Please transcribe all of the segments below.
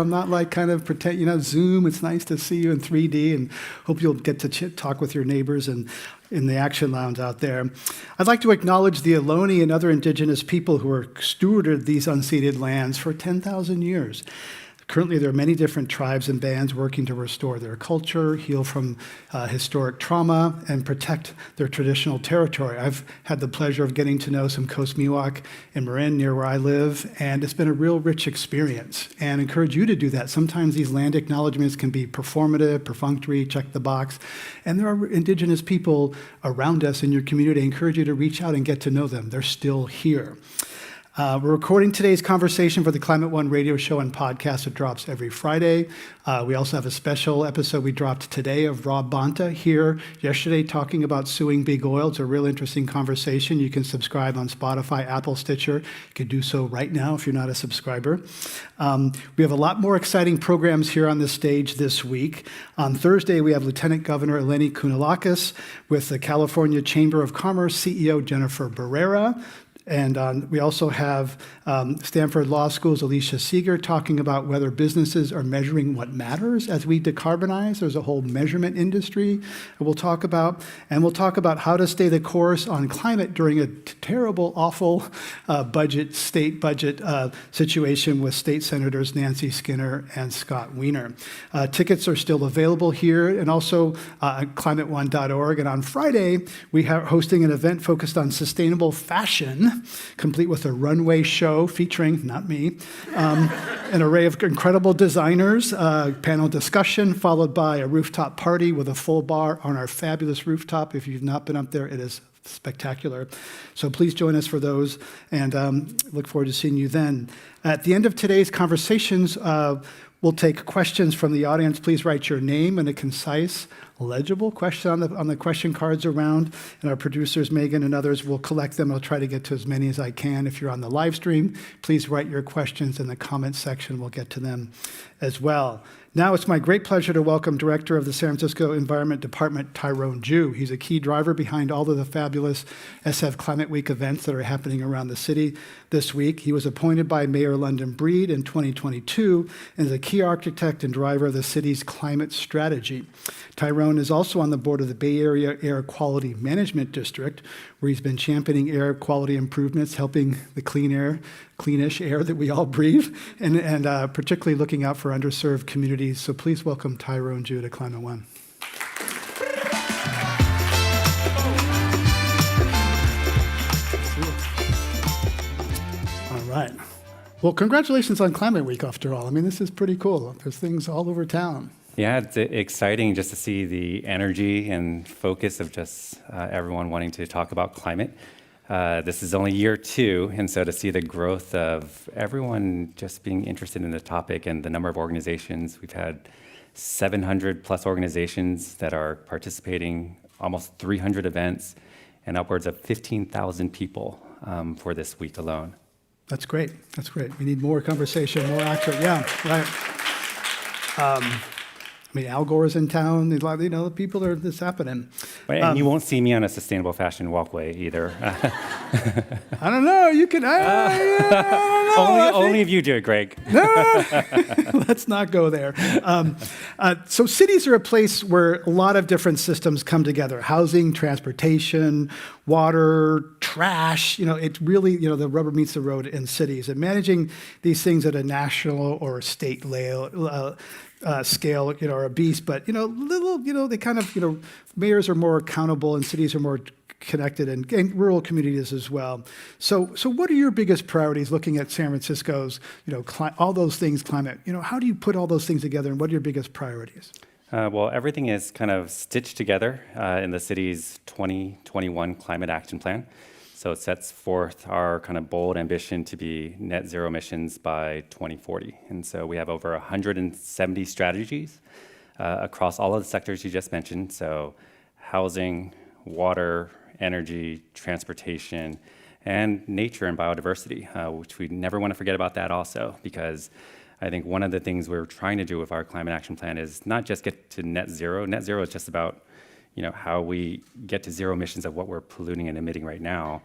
I'm not like kind of pretend, Zoom. It's nice to see you in 3D, and hope you'll get to talk with your neighbors and in the Action Lounge out there. I'd like to acknowledge the Ohlone and other indigenous people who have stewarded these unceded lands for 10,000 years. Currently, there are many different tribes and bands working to restore their culture, heal from historic trauma, and protect their traditional territory. I've had the pleasure of getting to know some Coast Miwok in Marin, near where I live, and it's been a real rich experience, and I encourage you to do that. Sometimes these land acknowledgements can be performative, perfunctory, check the box, and there are indigenous people around us in your community. I encourage you to reach out and get to know them. They're still here. We're recording today's conversation for the Climate One radio show and podcast that drops every Friday. We also have a special episode we dropped today of Rob Bonta here yesterday talking about suing big oil. It's a real interesting conversation. You can subscribe on Spotify, Apple, Stitcher. You can do so right now if you're not a subscriber. We have a lot more exciting programs here on the stage this week. On Thursday, we have Lieutenant Governor Eleni Kounalakis with the California Chamber of Commerce CEO Jennifer Barrera. And we also have Stanford Law School's Alicia Seeger talking about whether businesses are measuring what matters as we decarbonize. There's a whole measurement industry that we'll talk about. And we'll talk about how to stay the course on climate during a terrible, awful state budget situation with state senators Nancy Skinner and Scott Wiener. Tickets are still available here and also at climateone.org. And on Friday, we are hosting an event focused on sustainable fashion, complete with a runway show featuring, not me, an array of incredible designers, panel discussion, followed by a rooftop party with a full bar on our fabulous rooftop. If you've not been up there, it is spectacular. So please join us for those, and look forward to seeing you then. At the end of today's conversations, we'll take questions from the audience. Please write your name and a concise, legible question on the question cards around, and our producers, Megan and others, will collect them. I'll try to get to as many as I can. If you're on the live stream, please write your questions in the comments section. We'll get to them as well. Now it's my great pleasure to welcome Director of the San Francisco Environment Department, Tyrone Jue. He's a key driver behind all of the fabulous SF Climate Week events that are happening around the city this week. He was appointed by Mayor London Breed in 2022 and is a key architect and driver of the city's climate strategy. Tyrone is also on the board of the Bay Area Air Quality Management District, where he's been championing air quality improvements, helping the cleanish air that we all breathe, and particularly looking out for underserved communities. So please welcome Tyrone Jue to Climate One. All right. Well, congratulations on Climate Week, after all. I mean, this is pretty cool. There's things all over town. Yeah, it's exciting just to see the energy and focus of just everyone wanting to talk about climate. This is only year 2, and so to see the growth of everyone just being interested in the topic and the number of organizations, we've had 700 plus organizations that are participating, almost 300 events, and upwards of 15,000 people for this week alone. That's great. That's great. We need more conversation, more action. Yeah, right. I mean, Al Gore's in town. The people are. This happening. And you won't see me on a sustainable fashion walkway either. I don't know. You can. I don't know. Only if you do it, Greg. Let's not go there. So cities are a place where a lot of different systems come together: housing, transportation, water, trash. It really, the rubber meets the road in cities, and managing these things at a national or state scale, are a beast, but they kind of, mayors are more accountable and cities are more connected, and rural communities as well. So what are your biggest priorities looking at San Francisco's, all those things, climate? How do you put all those things together, and what are your biggest priorities? Well, everything is kind of stitched together in the city's 2021 Climate Action Plan. So it sets forth our kind of bold ambition to be net zero emissions by 2040. And so we have over 170 strategies across all of the sectors you just mentioned. So housing, water, energy, transportation, and nature and biodiversity, which we never want to forget about that also, because I think one of the things we're trying to do with our climate action plan is not just get to net zero. Net zero is just about how we get to zero emissions of what we're polluting and emitting right now.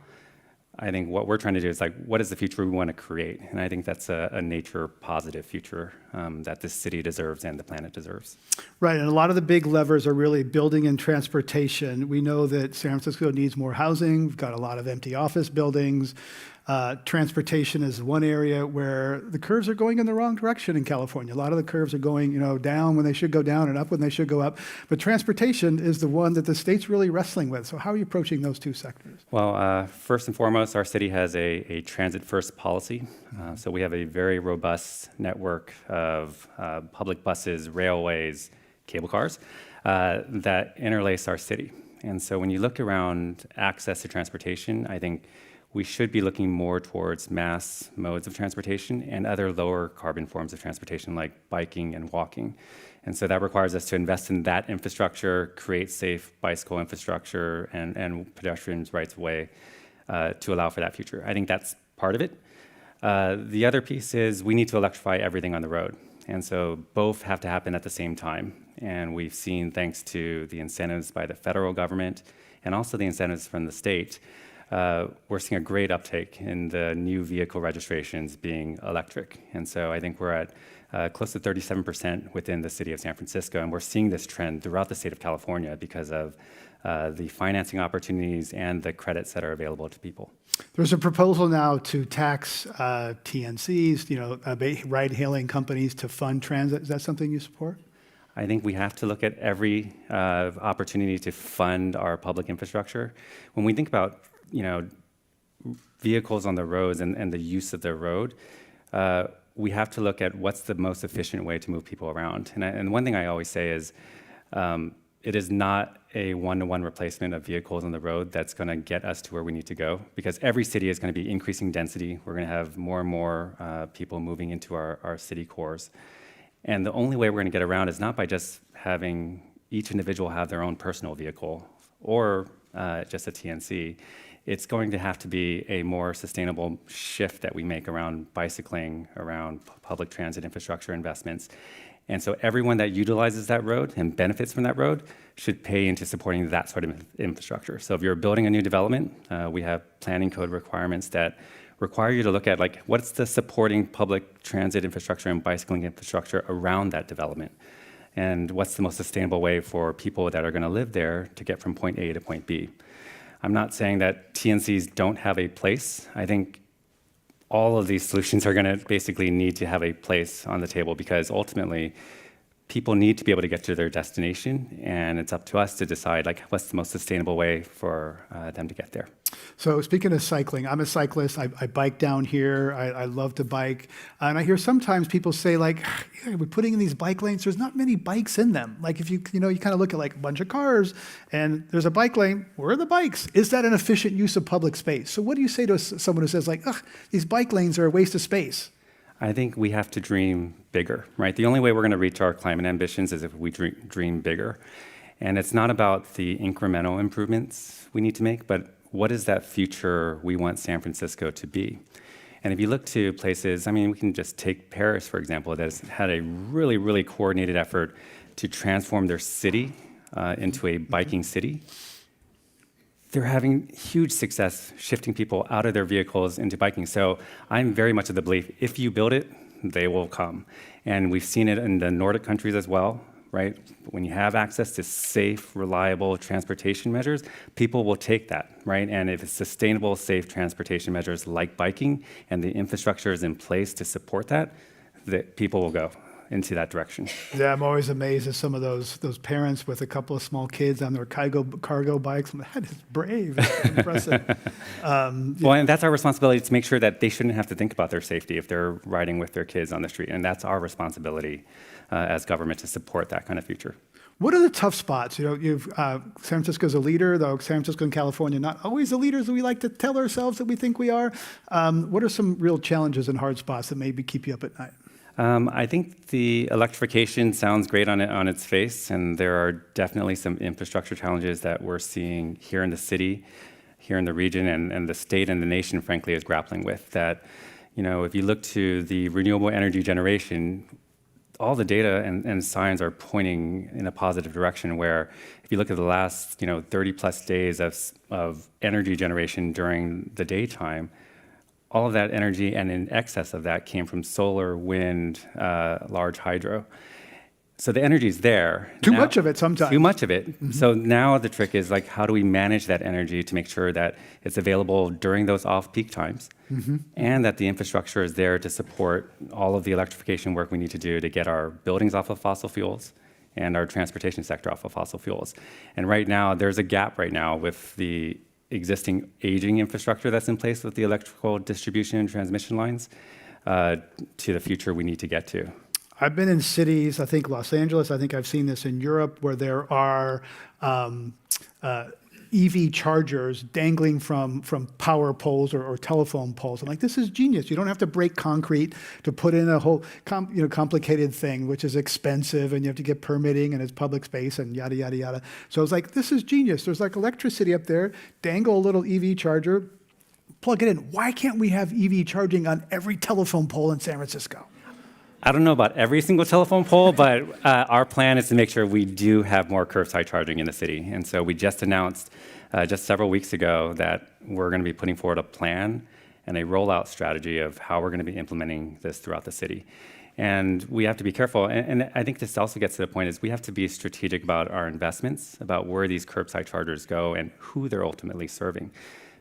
I think what we're trying to do is like, what is the future we want to create? And I think that's a nature positive future that this city deserves and the planet deserves. Right, and a lot of the big levers are really building and transportation. We know that San Francisco needs more housing. We've got a lot of empty office buildings. Transportation is one area where the curves are going in the wrong direction in California. A lot of the curves are going, down when they should go down and up when they should go up. But transportation is the one that the state's really wrestling with. So how are you approaching those two sectors? Well, first and foremost, our city has a transit-first policy. So we have a very robust network of public buses, railways, cable cars that interlace our city. And so when you look around access to transportation, I think we should be looking more towards mass modes of transportation and other lower carbon forms of transportation like biking and walking. And so that requires us to invest in that infrastructure, create safe bicycle infrastructure and pedestrians' rights of way to allow for that future. I think that's part of it. The other piece is we need to electrify everything on the road. And so both have to happen at the same time. And we've seen, thanks to the incentives by the federal government and also the incentives from the state, we're seeing a great uptake in the new vehicle registrations being electric. And so I think we're at close to 37% within the city of San Francisco. And we're seeing this trend throughout the state of California because of the financing opportunities and the credits that are available to people. There's a proposal now to tax TNCs, ride-hailing companies to fund transit. Is that something you support? I think we have to look at every opportunity to fund our public infrastructure. When we think about vehicles on the roads and the use of the road, we have to look at what's the most efficient way to move people around. And one thing I always say is it is not a one-to-one replacement of vehicles on the road that's going to get us to where we need to go, because every city is going to be increasing density. We're going to have more and more people moving into our city cores. And the only way we're going to get around is not by just having each individual have their own personal vehicle or just a TNC. It's going to have to be a more sustainable shift that we make around bicycling, around public transit infrastructure investments. And so everyone that utilizes that road and benefits from that road should pay into supporting that sort of infrastructure. So if you're building a new development, we have planning code requirements that require you to look at what's the supporting public transit infrastructure and bicycling infrastructure around that development. And what's the most sustainable way for people that are going to live there to get from point A to point B. I'm not saying that TNCs don't have a place. I think all of these solutions are going to basically need to have a place on the table, because ultimately people need to be able to get to their destination, and it's up to us to decide what's the most sustainable way for them to get there. So speaking of cycling, I'm a cyclist. I bike down here. I love to bike. And I hear sometimes people say, we're putting in these bike lanes. There's not many bikes in them. If you kind of look at a bunch of cars and there's a bike lane, where are the bikes? Is that an efficient use of public space? So what do you say to someone who says these bike lanes are a waste of space? I think we have to dream bigger, right? The only way we're going to reach our climate ambitions is if we dream bigger. And it's not about the incremental improvements we need to make, but what is that future we want San Francisco to be? And if you look to places, we can just take Paris, for example, that has had a really, really coordinated effort to transform their city into a biking city. They're having huge success shifting people out of their vehicles into biking. So I'm very much of the belief, if you build it, they will come. And we've seen it in the Nordic countries as well, right? When you have access to safe, reliable transportation measures, people will take that, right? And if it's sustainable, safe transportation measures like biking and the infrastructure is in place to support that, people will go into that direction. Yeah, I'm always amazed at some of those parents with a couple of small kids on their cargo bikes. That is brave. It's impressive. Well, and that's our responsibility, to make sure that they shouldn't have to think about their safety if they're riding with their kids on the street. And that's our responsibility as government, to support that kind of future. What are the tough spots? You've San Francisco's a leader, though San Francisco and California not always the leaders that we like to tell ourselves that we think we are. What are some real challenges and hard spots that maybe keep you up at night? I think the electrification sounds great on its face, and there are definitely some infrastructure challenges that we're seeing here in the city, here in the region, and the state and the nation, frankly, is grappling with. That, if you look to the renewable energy generation, all the data and signs are pointing in a positive direction where if you look at the last 30 plus days of energy generation during the daytime, all of that energy and in excess of that came from solar, wind, large hydro. So the energy is there. Too much of it sometimes. Too much of it. So now the trick is like, how do we manage that energy to make sure that it's available during those off-peak times and that the infrastructure is there to support all of the electrification work we need to do to get our buildings off of fossil fuels and our transportation sector off of fossil fuels. And right now, there's a gap right now with the existing aging infrastructure that's in place with the electrical distribution and transmission lines to the future we need to get to. I've been in cities, I think Los Angeles, I think I've seen this in Europe, where there are EV chargers dangling from power poles or telephone poles. I'm like, this is genius. You don't have to break concrete to put in a whole complicated thing, which is expensive, and you have to get permitting, and it's public space, and yada, yada, yada. So I was like, this is genius. There's like electricity up there, dangle a little EV charger, plug it in. Why can't we have EV charging on every telephone pole in San Francisco? I don't know about every single telephone pole, but our plan is to make sure we do have more curbside charging in the city. And so we just announced just several weeks ago that we're going to be putting forward a plan and a rollout strategy of how we're going to be implementing this throughout the city. And we have to be careful. And I think this also gets to the point is we have to be strategic about our investments, about where these curbside chargers go and who they're ultimately serving.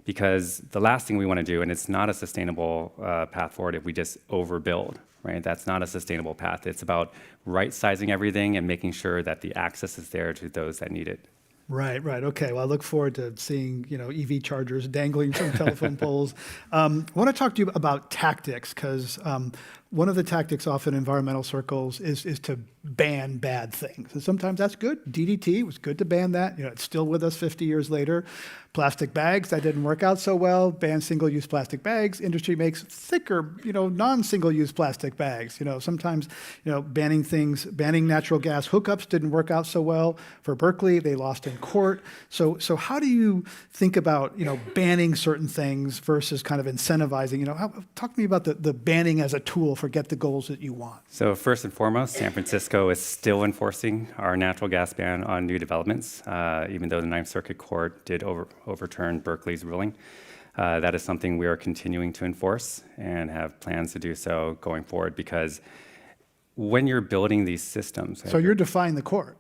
Because the last thing we want to do, and it's not a sustainable path forward if we just overbuild, right? That's not a sustainable path. It's about right-sizing everything and making sure that the access is there to those that need it. Right. Okay. Well, I look forward to seeing, EV chargers dangling from telephone poles. I want to talk to you about tactics, because one of the tactics often in environmental circles is to ban bad things. And sometimes that's good. DDT was good to ban that. It's still with us 50 years later. Plastic bags, that didn't work out so well. Ban single-use plastic bags. Industry makes thicker, non-single-use plastic bags. Sometimes, banning natural gas hookups didn't work out so well. For Berkeley, they lost in court. So how do you think about, banning certain things versus kind of incentivizing? Talk to me about the banning as a tool for get the goals that you want. So first and foremost, San Francisco is still enforcing our natural gas ban on new developments, even though the Ninth Circuit Court did overturn Berkeley's ruling. That is something we are continuing to enforce and have plans to do so going forward, because when you're building these systems... So you're defying the court?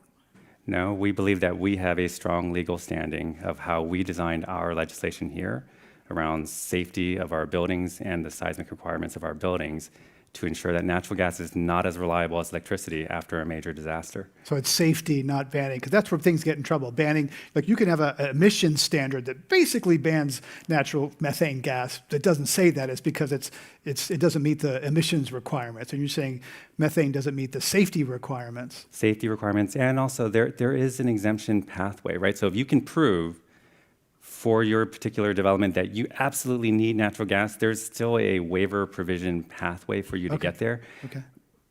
No, we believe that we have a strong legal standing of how we designed our legislation here around safety of our buildings and the seismic requirements of our buildings to ensure that natural gas is not as reliable as electricity after a major disaster. So it's safety, not banning, because that's where things get in trouble. Banning, like you can have an emissions standard that basically bans natural methane gas. That doesn't say that. It's because it doesn't meet the emissions requirements. And you're saying methane doesn't meet the safety requirements. Safety requirements, and also there is an exemption pathway, right? So if you can prove for your particular development that you absolutely need natural gas, there's still a waiver provision pathway for you to get there. Okay.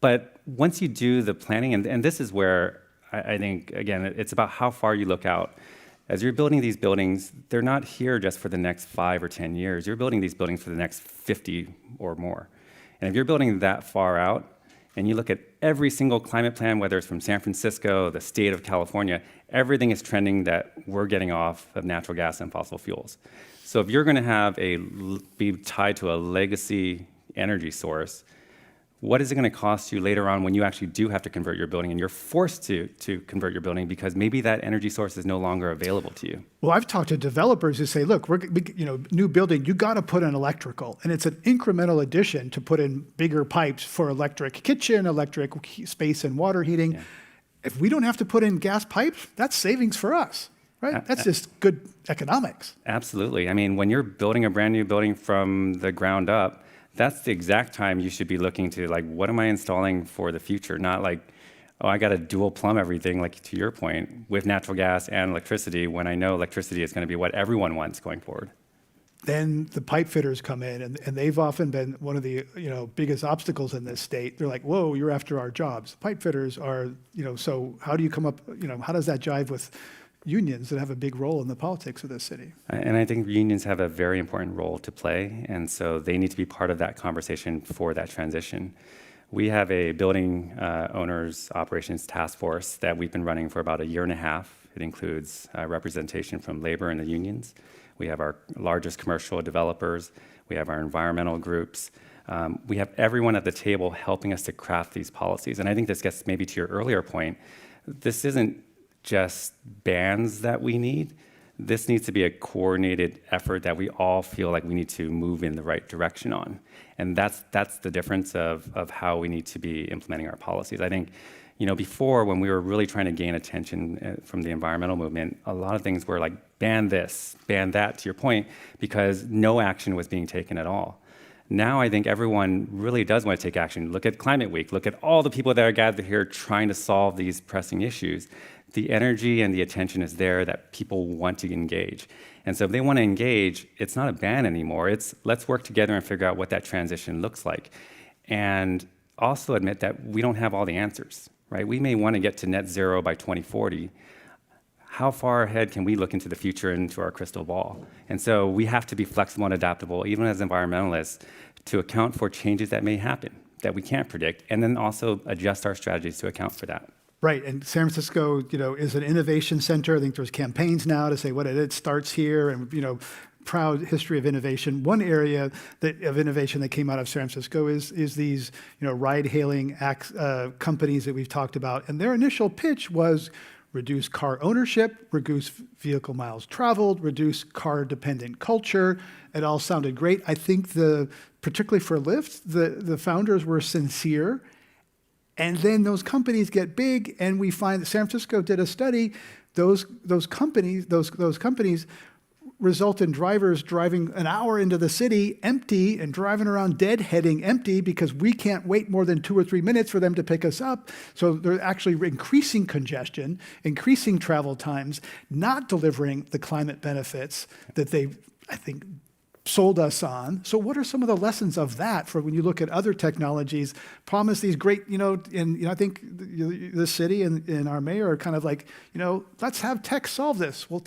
But once you do the planning, and this is where I think, again, it's about how far you look out. As you're building these buildings, they're not here just for the next 5 or 10 years. You're building these buildings for the next 50 or more. And if you're building that far out, and you look at every single climate plan, whether it's from San Francisco, the state of California, everything is trending that we're getting off of natural gas and fossil fuels. So if you're going to be tied to a legacy energy source, what is it going to cost you later on when you actually do have to convert your building and you're forced to convert your building because maybe that energy source is no longer available to you? Well, I've talked to developers who say, look, new building, you got to put in electrical. And it's an incremental addition to put in bigger pipes for electric kitchen, electric space and water heating. Yeah. If we don't have to put in gas pipes, that's savings for us, right? That's just good economics. Absolutely. I mean, when you're building a brand new building from the ground up, that's the exact time you should be looking to, like, what am I installing for the future? Not like, oh, I got to dual plumb everything, like to your point, with natural gas and electricity, when I know electricity is going to be what everyone wants going forward. Then the pipe fitters come in, and they've often been one of the biggest obstacles in this state. They're like, whoa, you're after our jobs. Pipe fitters are, so how do you come up, how does that jive with unions that have a big role in the politics of this city? And I think unions have a very important role to play, and so they need to be part of that conversation for that transition. We have a building owners operations task force that we've been running for about a year and a half. It includes representation from labor and the unions. We have our largest commercial developers. We have our environmental groups. We have everyone at the table helping us to craft these policies. And I think this gets maybe to your earlier point. This isn't just bans that we need. This needs to be a coordinated effort that we all feel like we need to move in the right direction on. And that's the difference of how we need to be implementing our policies. I think, before when we were really trying to gain attention from the environmental movement, a lot of things were like ban this, ban that, to your point, because no action was being taken at all. Now I think everyone really does want to take action. Look at Climate Week. Look at all the people that are gathered here trying to solve these pressing issues. The energy and the attention is there that people want to engage. And so if they want to engage, it's not a ban anymore. It's let's work together and figure out what that transition looks like. And also admit that we don't have all the answers, right? We may want to get to net zero by 2040. How far ahead can we look into the future, into our crystal ball? And so we have to be flexible and adaptable, even as environmentalists, to account for changes that may happen, that we can't predict, and then also adjust our strategies to account for that. Right, and San Francisco, is an innovation center. I think there's campaigns now to say what it starts here, and proud history of innovation. One area of innovation that came out of San Francisco is these ride-hailing companies that we've talked about, and their initial pitch was reduce car ownership, reduce vehicle miles traveled, reduce car-dependent culture. It all sounded great. I think particularly for Lyft, the founders were sincere. And then those companies get big, and we find that San Francisco did a study. Those companies result in drivers driving an hour into the city empty and driving around deadheading empty because we can't wait more than 2 or 3 minutes for them to pick us up. So they're actually increasing congestion, increasing travel times, not delivering the climate benefits that they, I think, sold us on. So what are some of the lessons of that for when you look at other technologies, promise these great, and I think the city and our mayor are kind of like, let's have tech solve this. Well,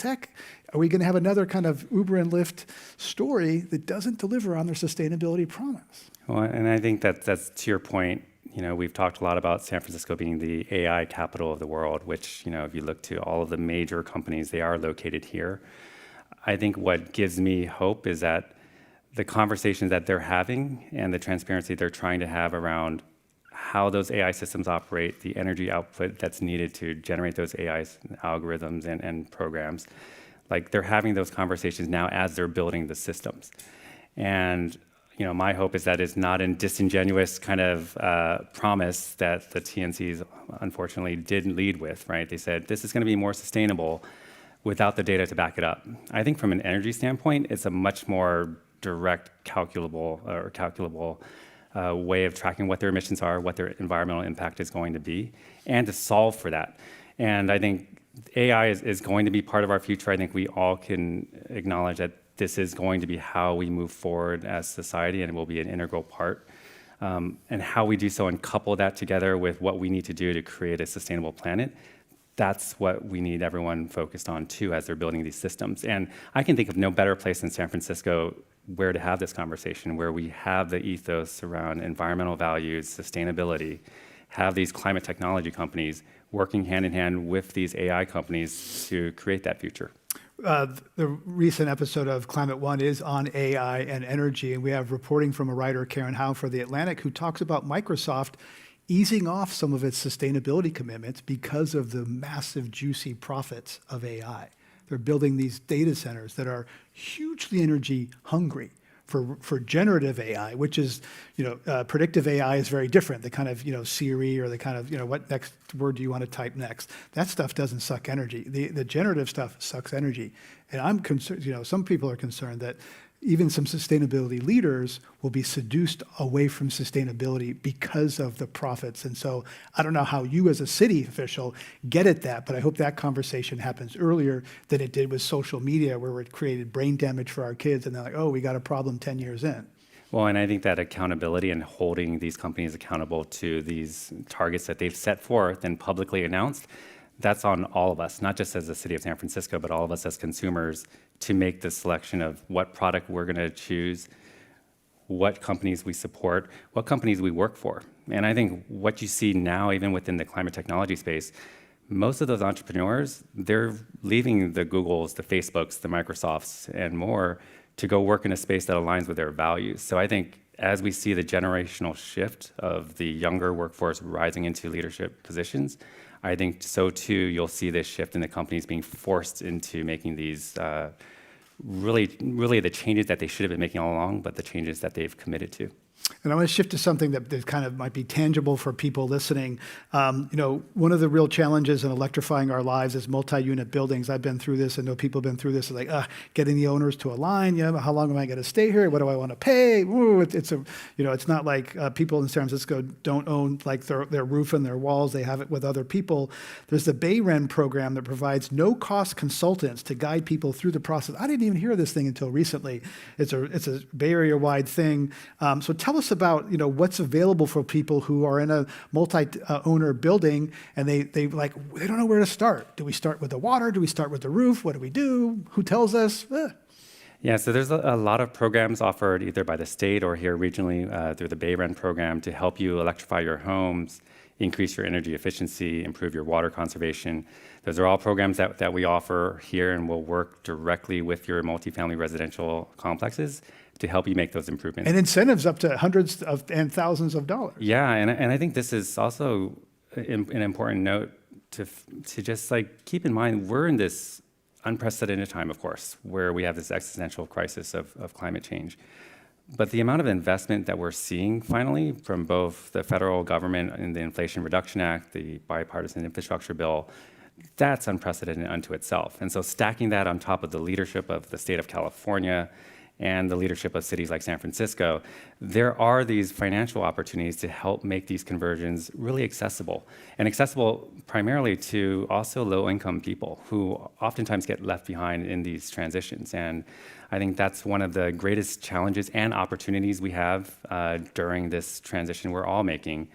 are we going to have another kind of Uber and Lyft story that doesn't deliver on their sustainability promise? Well, and I think that's to your point. We've talked a lot about San Francisco being the AI capital of the world, which, if you look to all of the major companies, they are located here. I think what gives me hope is that the conversations that they're having and the transparency they're trying to have around how those AI systems operate, the energy output that's needed to generate those AI algorithms and programs, like they're having those conversations now as they're building the systems. And my hope is that it's not a disingenuous kind of promise that the TNCs unfortunately didn't lead with, right? They said, this is going to be more sustainable without the data to back it up. I think from an energy standpoint, it's a much more direct, calculable way of tracking what their emissions are, what their environmental impact is going to be, and to solve for that. And I think AI is going to be part of our future. I think we all can acknowledge that this is going to be how we move forward as society, and it will be an integral part. And how we do so and couple that together with what we need to do to create a sustainable planet, that's what we need everyone focused on too as they're building these systems. And I can think of no better place in San Francisco where to have this conversation, where we have the ethos around environmental values, sustainability, have these climate technology companies working hand in hand with these AI companies to create that future. The recent episode of Climate One is on AI and energy, and we have reporting from a writer, Karen Howe, for The Atlantic, who talks about Microsoft easing off some of its sustainability commitments because of the massive, juicy profits of AI. They're building these data centers that are hugely energy hungry for generative AI, which is, predictive AI is very different. The kind of, Siri or the kind of, what next word do you want to type next? That stuff doesn't suck energy. The generative stuff sucks energy. And I'm concerned, some people are concerned that even some sustainability leaders will be seduced away from sustainability because of the profits. And so I don't know how you as a city official get at that, but I hope that conversation happens earlier than it did with social media, where it created brain damage for our kids. And they're like, oh, we got a problem 10 years in. Well, and I think that accountability and holding these companies accountable to these targets that they've set forth and publicly announced, that's on all of us, not just as the city of San Francisco, but all of us as consumers, to make the selection of what product we're going to choose, what companies we support, what companies we work for. And I think what you see now, even within the climate technology space, most of those entrepreneurs, they're leaving the Googles, the Facebooks, the Microsofts, and more to go work in a space that aligns with their values. So I think as we see the generational shift of the younger workforce rising into leadership positions, I think so too you'll see this shift in the companies being forced into making these really the changes that they should have been making all along, but the changes that they've committed to. And I want to shift to something that kind of might be tangible for people listening. One of the real challenges in electrifying our lives is multi-unit buildings. I've been through this. I know people have been through this. Like getting the owners to align. How long am I going to stay here? What do I want to pay? Ooh, it's not like people in San Francisco don't own like their roof and their walls. They have it with other people. There's the Bay Rent program that provides no-cost consultants to guide people through the process. I didn't even hear of this thing until recently. It's a Bay Area-wide thing. So tell us about what's available for people who are in a multi-owner building and they don't know where to start. Do we start with the water? Do we start with the roof? What do we do? Who tells us? Yeah, so there's a lot of programs offered either by the state or here regionally through the Bay Rent program to help you electrify your homes, increase your energy efficiency, improve your water conservation. Those are all programs that we offer here and will work directly with your multifamily residential complexes to help you make those improvements. And incentives up to hundreds and thousands of dollars. Yeah, and I think this is also an important note to just keep in mind, we're in this unprecedented time, of course, where we have this existential crisis of climate change. But the amount of investment that we're seeing finally from both the federal government and the Inflation Reduction Act, the bipartisan infrastructure bill, that's unprecedented unto itself. And so stacking that on top of the leadership of the state of California and the leadership of cities like San Francisco, there are these financial opportunities to help make these conversions really accessible. And accessible primarily to also low-income people who oftentimes get left behind in these transitions. And I think that's one of the greatest challenges and opportunities we have during this transition we're all making,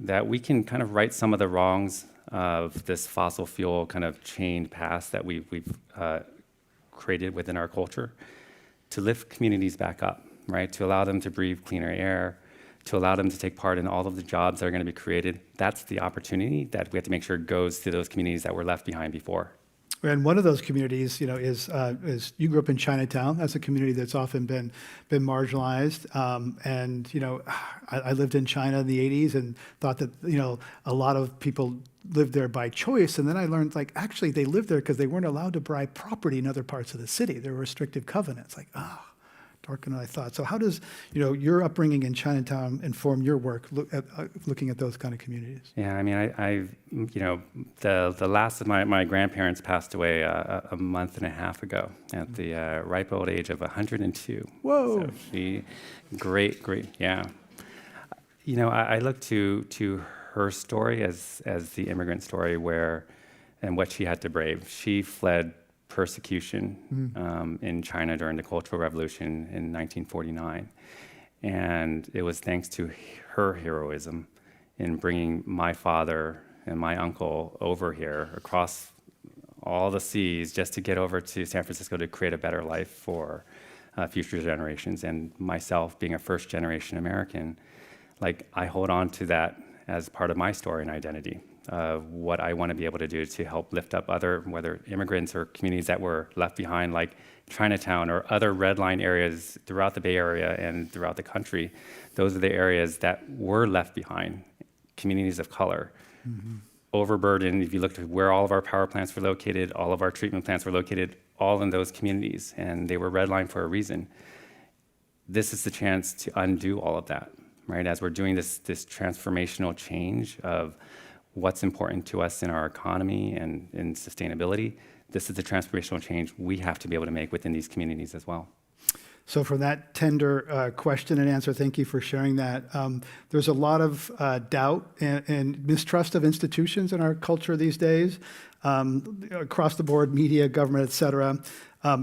that we can kind of right some of the wrongs of this fossil fuel kind of chained past that we've created within our culture, to lift communities back up, right? To allow them to breathe cleaner air, to allow them to take part in all of the jobs that are going to be created. That's the opportunity that we have to make sure goes to those communities that were left behind before. And one of those communities, is you grew up in Chinatown. That's a community that's often been marginalized. I lived in China in the 80s and thought that, a lot of people lived there by choice. And then I learned, actually they lived there because they weren't allowed to buy property in other parts of the city. There were restrictive covenants. Darker than I thought. So how does, your upbringing in Chinatown inform your work looking at those kind of communities? Yeah, I mean, the last of my grandparents passed away a month and a half ago at the ripe old age of 102. Whoa. So she, great, yeah. I look to her story as the immigrant story and what she had to brave. She fled persecution in China during the Cultural Revolution in 1949. And it was thanks to her heroism in bringing my father and my uncle over here across all the seas just to get over to San Francisco to create a better life for future generations. And myself, being a first-generation American, I hold on to that as part of my story and identity. What I want to be able to do to help lift up other, whether immigrants or communities that were left behind, like Chinatown or other red line areas throughout the Bay Area and throughout the country. Those are the areas that were left behind, communities of color. Overburdened, if you look at where all of our power plants were located, all of our treatment plants were located, all in those communities, and they were redlined for a reason. This is the chance to undo all of that, right? As we're doing this transformational change of what's important to us in our economy and in sustainability, this is the transformational change we have to be able to make within these communities as well. So for that tender question and answer, thank you for sharing that. There's a lot of doubt and mistrust of institutions in our culture these days, across the board, media, government, et cetera.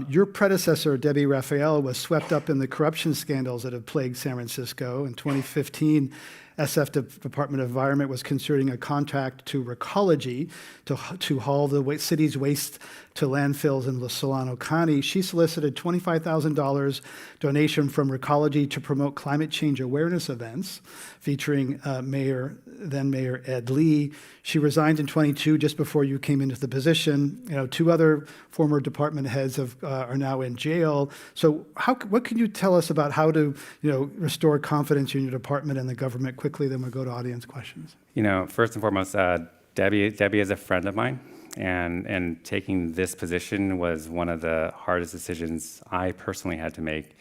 Your predecessor, Debbie Raphael, was swept up in the corruption scandals that have plagued San Francisco in 2015. Department of Environment was considering a contract to Recology to haul the city's waste to landfills in Solano County. She solicited $25,000 donation from Recology to promote climate change awareness events featuring then Mayor Ed Lee. She resigned in 22, just before you came into the position. Two other former department heads are now in jail. So what can you tell us about how to restore confidence in your department and the government quickly? Then we'll go to audience questions. First and foremost, Debbie is a friend of mine, and taking this position was one of the hardest decisions I personally had to make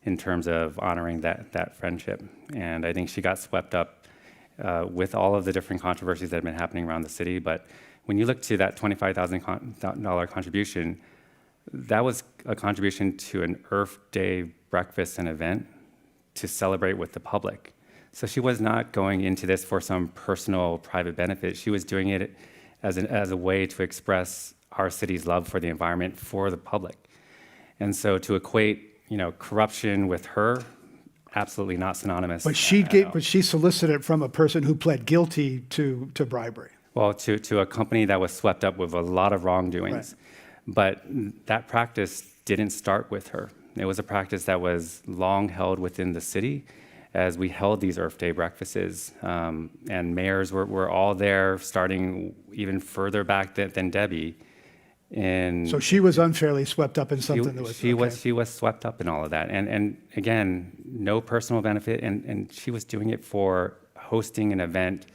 in terms of honoring that friendship. And I think she got swept up with all of the different controversies that have been happening around the city. But when you look to that $25,000 contribution, that was a contribution to an Earth Day breakfast and event to celebrate with the public. So she was not going into this for some personal, private benefit. She was doing it as a way to express our city's love for the environment for the public. And so to equate, corruption with her, absolutely not synonymous. But she solicited from a person who pled guilty to bribery. Well, to a company that was swept up with a lot of wrongdoings. Right. But that practice didn't start with her. It was a practice that was long held within the city as we held these Earth Day breakfasts. And mayors were all there, starting even further back than Debbie. So she was unfairly swept up in something that was... She was swept up in all of that. And again, no personal benefit, and she was doing it for hosting an event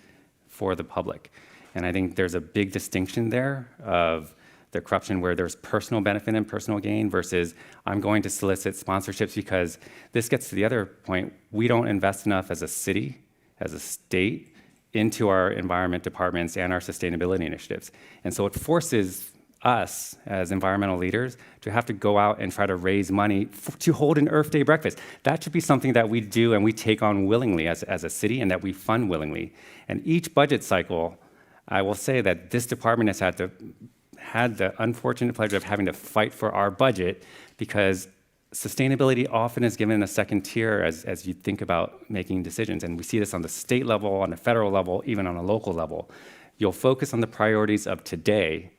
for the public. And I think there's a big distinction there of the corruption where there's personal benefit and personal gain versus I'm going to solicit sponsorships, because this gets to the other point. We don't invest enough as a city, as a state, into our environment departments and our sustainability initiatives. And so it forces us as environmental leaders to have to go out and try to raise money to hold an Earth Day breakfast. That should be something that we do and we take on willingly as a city, and that we fund willingly. And each budget cycle, I will say that this department has had the unfortunate pleasure of having to fight for our budget, because sustainability often is given a second tier as you think about making decisions. And we see this on the state level, on the federal level, even on a local level. You'll focus on the priorities of today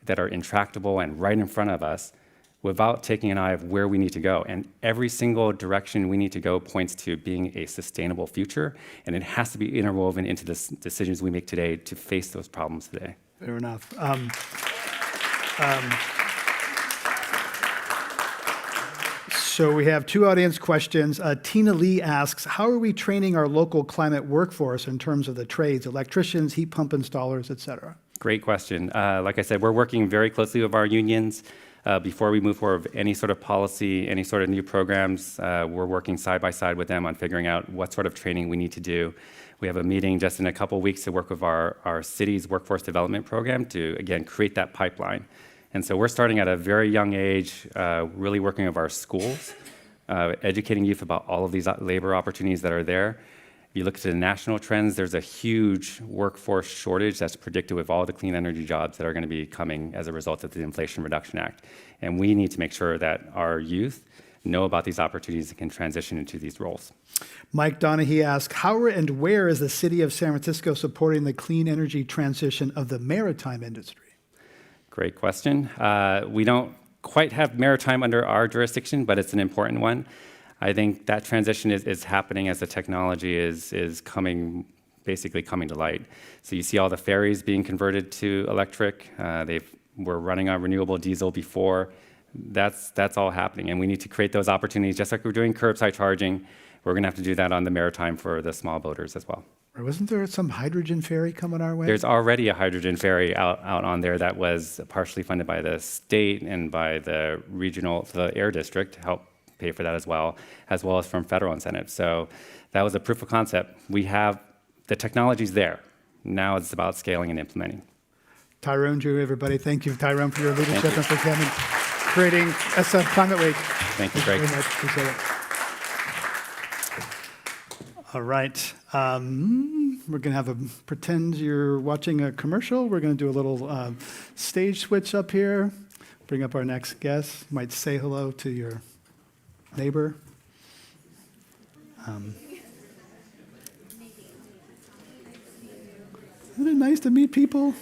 that are intractable and right in front of us without taking an eye of where we need to go. And every single direction we need to go points to being a sustainable future, and it has to be interwoven into the decisions we make today to face those problems today. Fair enough. So we have two audience questions. Tina Lee asks, how are we training our local climate workforce in terms of the trades, electricians, heat pump installers, et cetera? Great question. Like I said, we're working very closely with our unions. Before we move forward with any sort of policy, any sort of new programs, we're working side by side with them on figuring out what sort of training we need to do. We have a meeting just in a couple weeks to work with our city's workforce development program to, again, create that pipeline. And so we're starting at a very young age, really working with our schools, educating youth about all of these labor opportunities that are there. If you look at the national trends, there's a huge workforce shortage that's predicted with all the clean energy jobs that are going to be coming as a result of the Inflation Reduction Act. And we need to make sure that our youth know about these opportunities and can transition into these roles. Mike Donahue asks, how and where is the city of San Francisco supporting the clean energy transition of the maritime industry? Great question. We don't quite have maritime under our jurisdiction, but it's an important one. I think that transition is happening as the technology is basically coming to light. So you see all the ferries being converted to electric. They were running on renewable diesel before. That's all happening, and we need to create those opportunities. Just like we're doing curbside charging, we're going to have to do that on the maritime for the small boaters as well. Wasn't there some hydrogen ferry coming our way? There's already a hydrogen ferry out on there that was partially funded by the state and by the air district to help pay for that as well as from federal incentives. So that was a proof of concept. We have the technologies there. Now it's about scaling and implementing. Tyrone Jue, everybody. Thank you, Tyrone, for your leadership and for creating SF Climate Week. Thank you, Greg. Very much. Appreciate it. All right. We're going to pretend you're watching a commercial. We're going to do a little stage switch up here. Bring up our next guest. Might say hello to your neighbor. Isn't it nice to meet people?